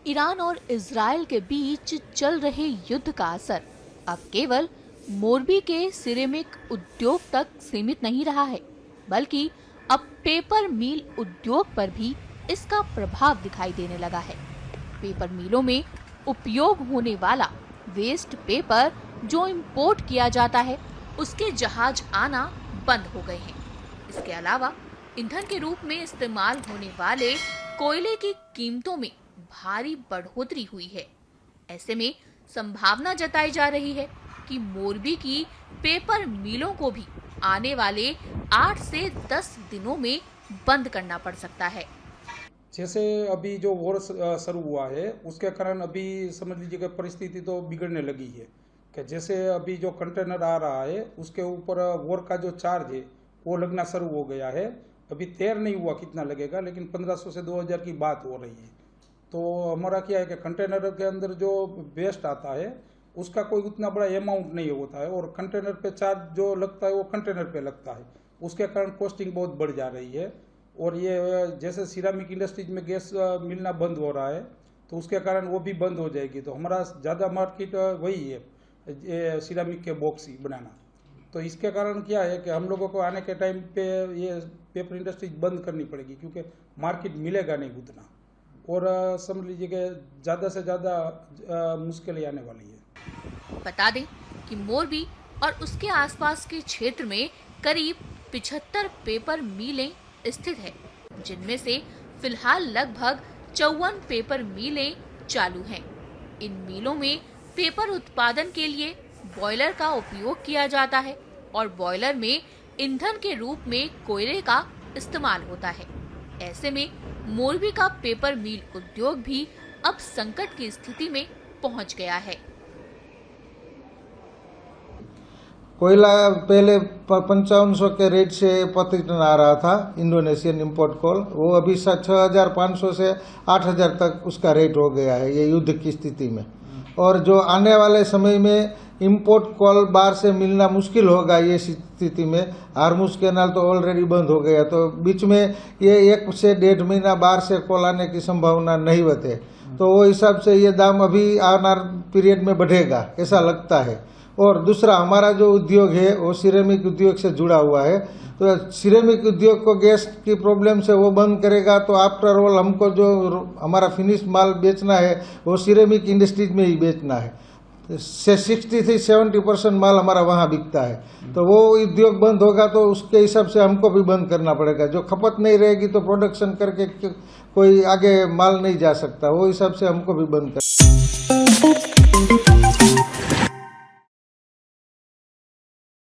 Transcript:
Iran और Israel के बीच चल रहे युद्ध का असर अब केवल मोरबी के सिरेमिक उद्योग तक सीमित नहीं रहा है, बल्कि अब पेपर मिल उद्योग पर भी इसका प्रभाव दिखाई देने लगा है। पेपर मिलों में उपयोग होने वाला वेस्ट पेपर जो इंपोर्ट किया जाता है, उसके जहाज आना बंद हो गए हैं। इसके अलावा ईंधन के रूप में इस्तेमाल होने वाले कोयले की कीमतों में भारी बढ़ोतरी हुई है। ऐसे में संभावना जताई जा रही है कि मोरबी की पेपर मिलों को भी आने वाले 8 से 10 दिनों में बंद करना पड़ सकता है। जैसे अभी जो वॉर शुरू हुआ है, उसके कारण अभी समझ लीजिए कि परिस्थिति तो बिगड़ने लगी है कि जैसे अभी जो कंटेनर आ रहा है उसके ऊपर वॉर का जो चार्ज है वो लगना शुरू हो गया है। अभी तैयार नहीं हुआ कितना लगेगा, लेकिन 1500 से 2000 की बात हो रही है। तो हमारा क्या है कि कंटेनर के अंदर जो वेस्ट आता है उसका कोई उतना बड़ा अमाउंट नहीं होता है, और कंटेनर पे चार्ज जो लगता है वो कंटेनर पे लगता है। उसके कारण कॉस्टिंग बहुत बढ़ जा रही है। और ये जैसे सिरामिक इंडस्ट्रीज में गैस मिलना बंद हो रहा है, तो उसके कारण वो भी बंद हो जाएगी। तो हमारा ज़्यादा मार्केट वही है, सिरामिक के बॉक्स ही बनाना। तो इसके कारण क्या है कि हम लोगों को आने के टाइम पे ये पेपर इंडस्ट्रीज बंद करनी पड़ेगी, क्योंकि मार्केट मिलेगा नहीं उतना, और समझ लीजिए कि ज़्यादा से ज़्यादा मुश्किलें आने वाली है। बता दें कि मोरबी और उसके आसपास के क्षेत्र में करीब 75 पेपर मिलें स्थित है, जिनमें से फिलहाल लगभग 54 पेपर मिलें चालू हैं। इन मिलों में पेपर उत्पादन के लिए बॉयलर का उपयोग किया जाता है और बॉयलर में ईंधन के रूप में कोयले का इस्तेमाल होता है। ऐसे में मोरबी का पेपर मिल उद्योग भी अब संकट की स्थिति में पहुंच गया है। कोयला पहले 5500 के रेट से प्रति टन आ रहा था, इंडोनेशियन इंपोर्ट कोल, वो अभी 6500 से 8000 तक उसका रेट हो गया है ये युद्ध की स्थिति में। और जो आने वाले समय में इंपोर्ट कोल बाहर से मिलना मुश्किल होगा ये स्थिति में। हार्मुज कैनाल तो ऑलरेडी बंद हो गया, तो बीच में ये 1 से 1.5 महीना बाहर से कोल आने की संभावना नहीं होते, तो वो हिसाब से ये दाम अभी आने पीरियड में बढ़ेगा ऐसा लगता है। और दूसरा, हमारा जो उद्योग है वो सिरेमिक उद्योग से जुड़ा हुआ है, तो सिरेमिक उद्योग को गैस की प्रॉब्लम से वो बंद करेगा, तो आफ्टर ऑल हमको जो हमारा फिनिश माल बेचना है वो सिरेमिक इंडस्ट्रीज में ही बेचना है। 60 से 70% माल हमारा वहाँ बिकता है, तो वो उद्योग बंद होगा तो उसके हिसाब से हमको भी बंद करना पड़ेगा। जो खपत नहीं रहेगी तो प्रोडक्शन करके कोई आगे माल नहीं जा सकता, वो हिसाब से हमको भी बंद कर